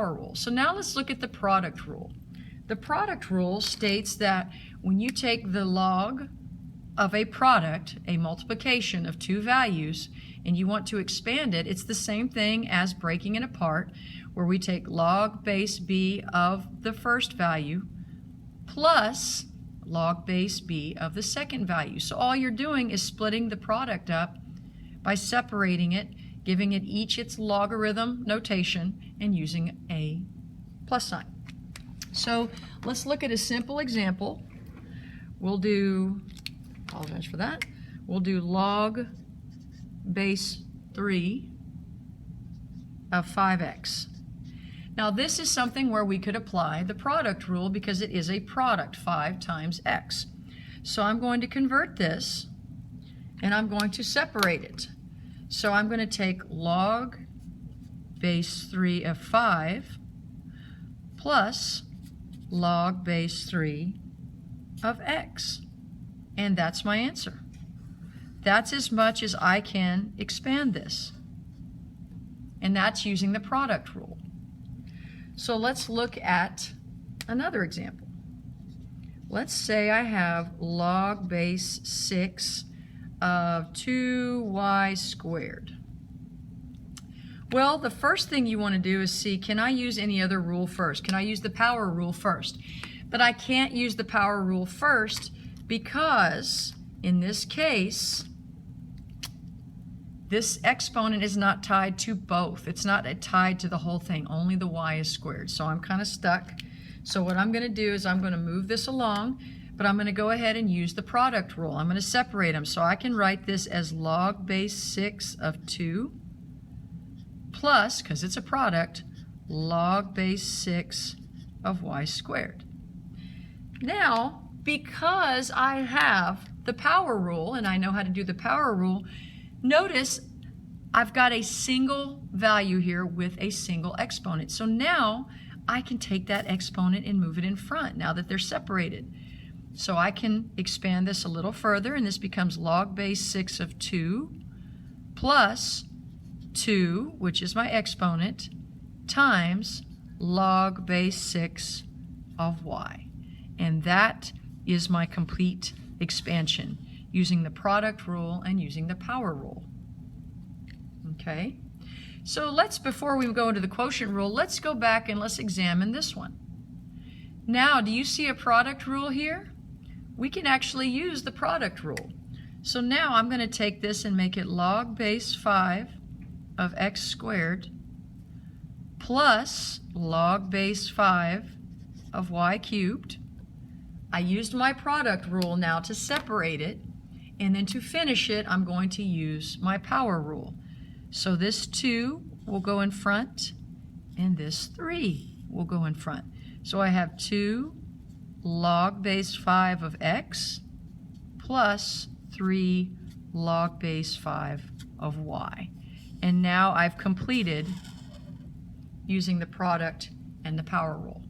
power rule. So now let's look at the product rule. The product rule states that when you take the log of a product, a multiplication of two values, and you want to expand it, it's the same thing as breaking it apart, where we take log base b of the first value plus log base b of the second value. So all you're doing is splitting the product up by separating it, giving it each its logarithm notation, and using a plus sign. So let's look at a simple example. We'll do, apologize for that, we'll do log base 3 of 5x. Now this is something where we could apply the product rule because it is a product, 5 times x. So I'm going to convert this and I'm going to separate it. So I'm going to take log base 3 of 5 plus log base 3 of x. And that's my answer. That's as much as I can expand this. And that's using the product rule. So let's look at another example. Let's say I have log base 6 of 2y squared. Well, the first thing you want to do is see, can I use any other rule first? Can I use the power rule first? But I can't use the power rule first because in this case, this exponent is not tied to both. It's not tied to the whole thing. Only the y is squared. So I'm kind of stuck. So what I'm going to do is I'm going to move this along, but I'm going to go ahead and use the product rule. I'm going to separate them. So I can write this as log base 6 of 2 plus, because it's a product, log base 6 of y squared. Now, because I have the power rule and I know how to do the power rule, notice I've got a single value here with a single exponent. So now I can take that exponent and move it in front now that they're separated. So I can expand this a little further, and this becomes log base 6 of 2 plus 2, which is my exponent, times log base 6 of y. And that is my complete expansion using the product rule and using the power rule. Okay, so before we go into the quotient rule, let's go back and let's examine this one. Now, do you see a product rule here? We can actually use the product rule. So now I'm going to take this and make it log base 5 of x squared plus log base 5 of y cubed. I used my product rule now to separate it, and then to finish it, I'm going to use my power rule. So this 2 will go in front, and this 3 will go in front. So I have 2 log base 5 of x plus 3 log base 5 of y. And now I've completed using the product and the power rule.